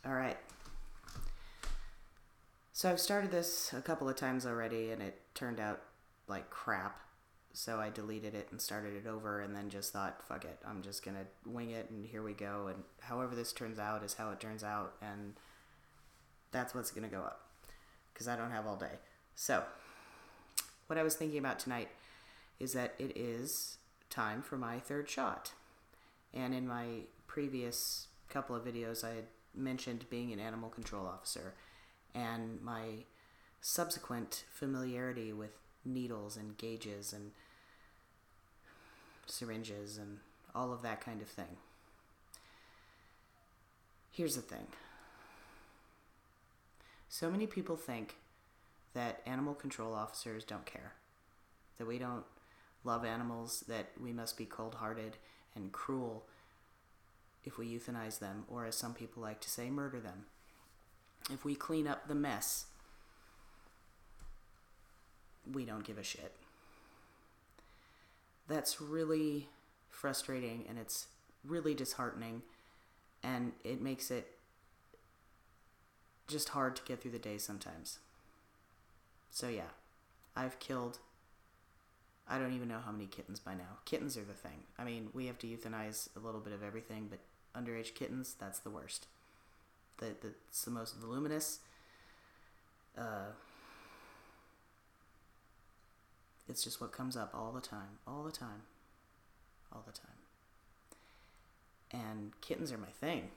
All right. So I've started this a couple of times already, and it turned out like crap. So I deleted it and started it over, and then just thought, fuck it, I'm just gonna wing it, and here we go. And however this turns out is how it turns out, and that's what's gonna go up, because I don't have all day. So what I was thinking about tonight is that it is time for my third shot. And in my previous couple of videos, I had mentioned being an animal control officer and my subsequent familiarity with needles and gauges and syringes and all of that kind of thing. Here's the thing. So many people think that animal control officers don't care, that we don't love animals, that we must be cold-hearted and cruel if we euthanize them, or as some people like to say, murder them. If we clean up the mess, we don't give a shit. That's really frustrating, and it's really disheartening, and it makes it just hard to get through the day sometimes. So yeah, I've killed, I don't even know how many kittens by now. Kittens are the thing. I mean, we have to euthanize a little bit of everything, but underage kittens, that's the worst. It's the most voluminous. It's just what comes up all the time. And kittens are my thing,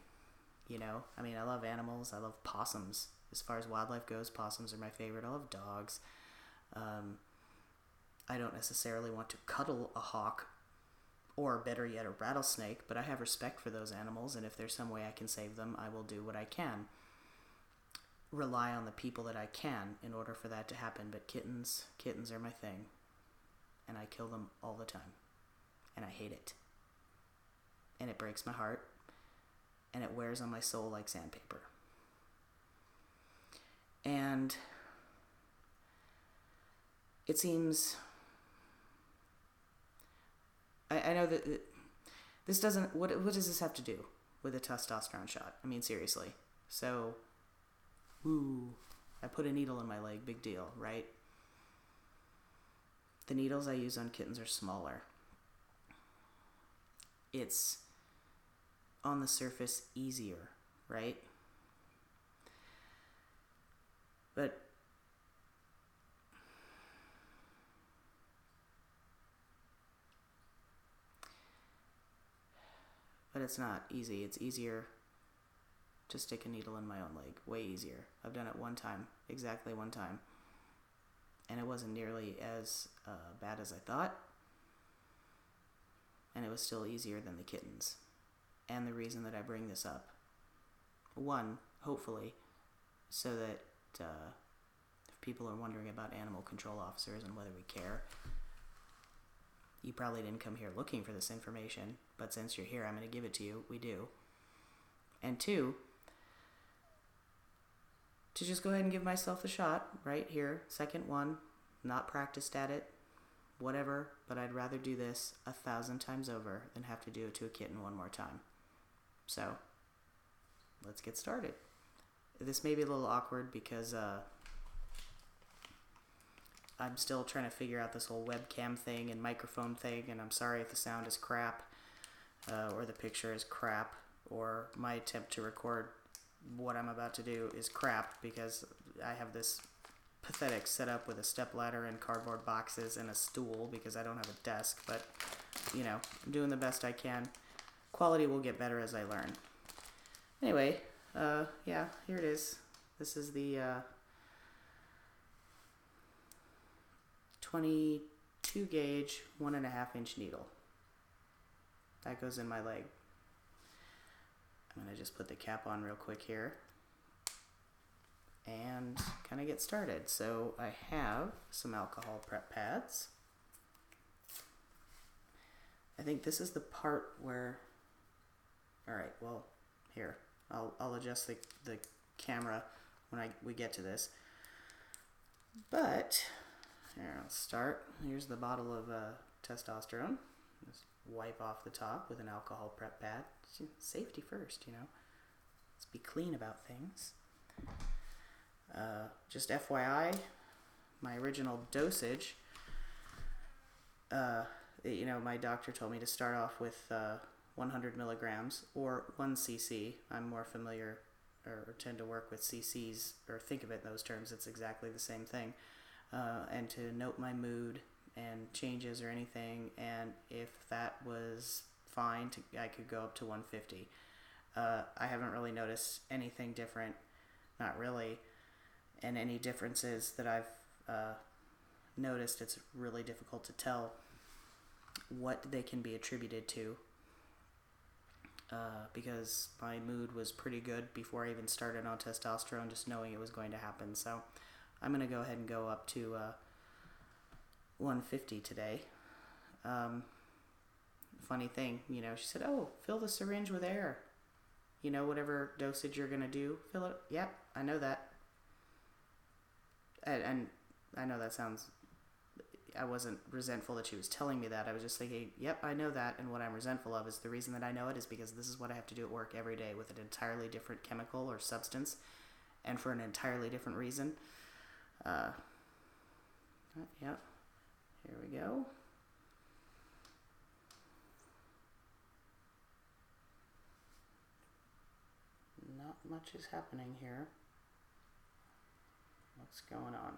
you know? I mean, I love animals. I love possums. As far as wildlife goes, possums are my favorite. I love dogs. I don't necessarily want to cuddle a hawk, or better yet, a rattlesnake, but I have respect for those animals, and if there's some way I can save them, I will do what I can. Rely on the people that I can in order for that to happen, but kittens are my thing, and I kill them all the time, and I hate it, and it breaks my heart, and it wears on my soul like sandpaper. And it seems, I know that this doesn't, what does this have to do with a testosterone shot? I mean, seriously. So, I put a needle in my leg, big deal, right? The needles I use on kittens are smaller. It's, on the surface, easier, right? But it's not easy. It's easier to stick a needle in my own leg. Way easier. I've done it one time. Exactly one time. And it wasn't nearly as bad as I thought. And it was still easier than the kittens. And the reason that I bring this up, one, hopefully, so that if people are wondering about animal control officers and whether we care, you probably didn't come here looking for this information, but since you're here, I'm going to give it to you. We do. And two, to just go ahead and give myself the shot right here, second one, not practiced at it, whatever, but I'd rather do this 1,000 times over than have to do it to a kitten one more time. So, let's get started. This may be a little awkward because I'm still trying to figure out this whole webcam thing and microphone thing, and I'm sorry if the sound is crap, or the picture is crap, or my attempt to record what I'm about to do is crap, because I have this pathetic setup with a stepladder and cardboard boxes and a stool because I don't have a desk, but, you know, I'm doing the best I can. Quality will get better as I learn. Anyway, yeah, here it is. This is the 22 gauge, 1.5 inch needle. That goes in my leg. I'm going to just put the cap on real quick here and kind of get started. So I have some alcohol prep pads. I think this is the part where, alright, well, here, I'll adjust the camera when we get to this. But, here, I'll start. Here's the bottle of testosterone. Just wipe off the top with an alcohol prep pad. Safety first, you know. Let's be clean about things. Just FYI, my original dosage, my doctor told me to start off with 100 milligrams or 1 cc. I'm more familiar or tend to work with cc's or think of it in those terms. It's exactly the same thing. And to note my mood and changes or anything, and if that was fine, I could go up to 150. I haven't really noticed anything different, not really, and any differences that I've noticed, it's really difficult to tell what they can be attributed to, because my mood was pretty good before I even started on testosterone, just knowing it was going to happen. So I'm going to go ahead and go up to 150 today. Funny thing, she said, oh, fill the syringe with air. Whatever dosage you're going to do, fill it. Yep, I know that. And I know that sounds, I wasn't resentful that she was telling me that. I was just thinking, yep, I know that. And what I'm resentful of is the reason that I know it is because this is what I have to do at work every day with an entirely different chemical or substance and for an entirely different reason. Yep. Here we go. Not much is happening here. What's going on?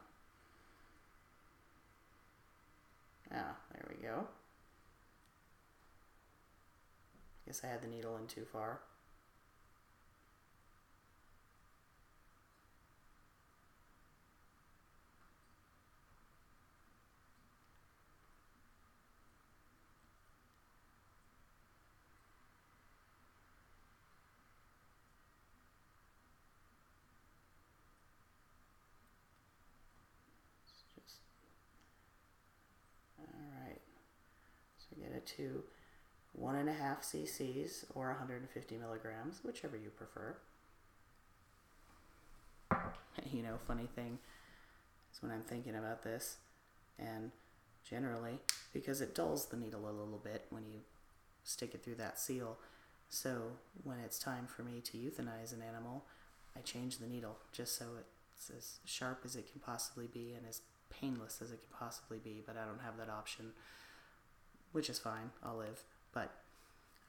Ah, there we go. Guess I had the needle in too far. Get it to 1.5 cc's or 150 milligrams, whichever you prefer. Funny thing is when I'm thinking about this, and generally, because it dulls the needle a little bit when you stick it through that seal, so when it's time for me to euthanize an animal, I change the needle just so it's as sharp as it can possibly be and as painless as it can possibly be, but I don't have that option, which is fine, I'll live. But,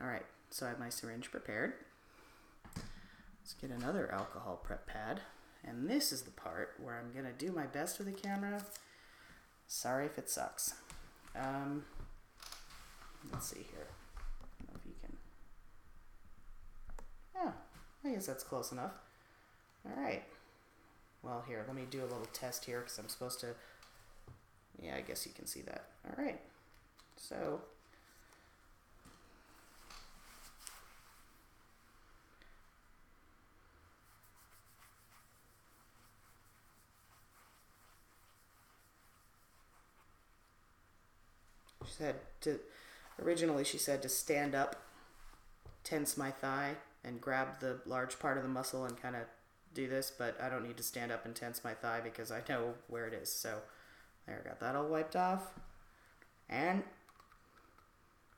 alright, so I have my syringe prepared. Let's get another alcohol prep pad. And this is the part where I'm going to do my best with the camera. Sorry if it sucks. Let's see here. I don't know if you can... Yeah, I guess that's close enough. Alright. Well, here, let me do a little test here because I'm supposed to... Yeah, I guess you can see that. Alright. So, originally she said to stand up, tense my thigh, and grab the large part of the muscle and kind of do this, but I don't need to stand up and tense my thigh because I know where it is. So, there, got that all wiped off. And...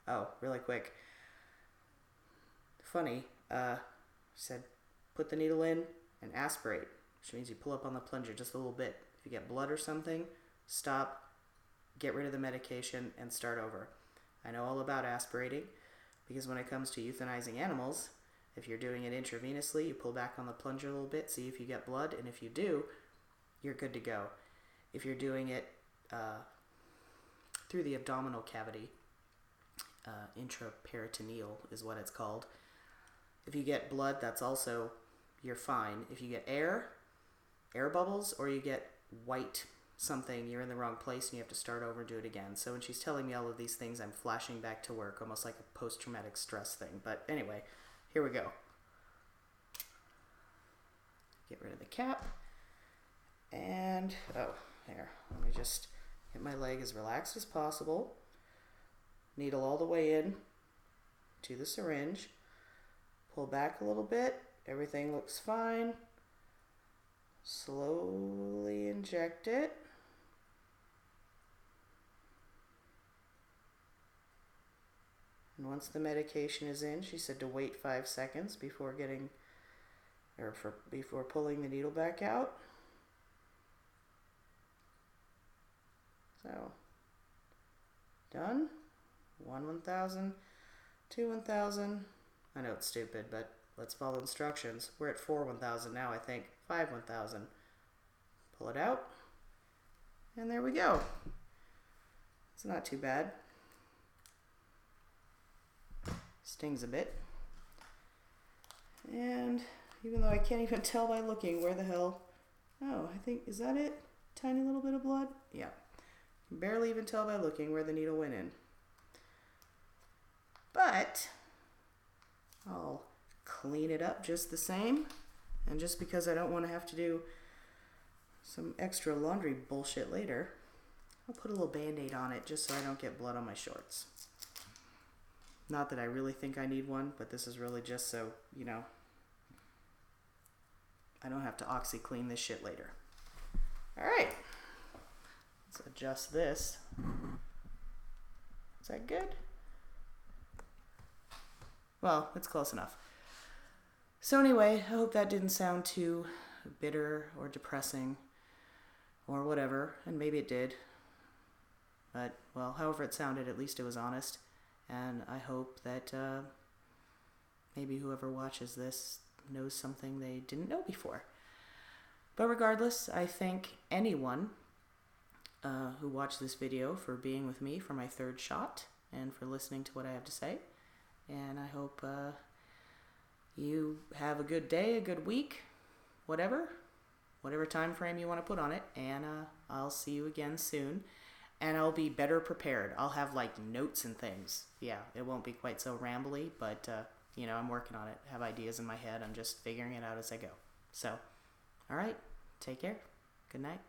oh, really quick. Funny, said put the needle in and aspirate, which means you pull up on the plunger just a little bit. If you get blood or something, stop, get rid of the medication, and start over. I know all about aspirating, because when it comes to euthanizing animals, if you're doing it intravenously, you pull back on the plunger a little bit, see if you get blood, and if you do, you're good to go. If you're doing it through the abdominal cavity, intraperitoneal is what it's called. If you get blood, that's also, you're fine. If you get air bubbles, or you get white something, you're in the wrong place and you have to start over and do it again. So when she's telling me all of these things, I'm flashing back to work, almost like a post-traumatic stress thing. But anyway, here we go. Get rid of the cap. And, oh, there. Let me just get my leg as relaxed as possible. Needle all the way in to the syringe. Pull back a little bit. Everything looks fine. Slowly inject it. And once the medication is in, she said to wait 5 seconds before getting or before pulling the needle back out. So, done. 1,000, 2 1,000. I know it's stupid, but let's follow instructions. We're at 4 1,000 now, I think. 5 1,000. Pull it out. And there we go. It's not too bad. Stings a bit. And even though I can't even tell by looking where the hell... Oh, I think... Is that it? Tiny little bit of blood? Yeah. Can barely even tell by looking where the needle went in. But I'll clean it up just the same. And just because I don't want to have to do some extra laundry bullshit later, I'll put a little Band-Aid on it just so I don't get blood on my shorts. Not that I really think I need one, but this is really just so, you know, I don't have to OxyClean this shit later. Alright. Let's adjust this. Is that good? Well, it's close enough. So anyway, I hope that didn't sound too bitter or depressing or whatever, and maybe it did. But, well, however it sounded, at least it was honest. And I hope that maybe whoever watches this knows something they didn't know before. But regardless, I thank anyone who watched this video for being with me for my third shot and for listening to what I have to say. And I hope you have a good day, a good week, whatever time frame you want to put on it. And I'll see you again soon. And I'll be better prepared. I'll have, like, notes and things. Yeah, it won't be quite so rambly, but, you know, I'm working on it. I have ideas in my head. I'm just figuring it out as I go. So, all right. Take care. Good night.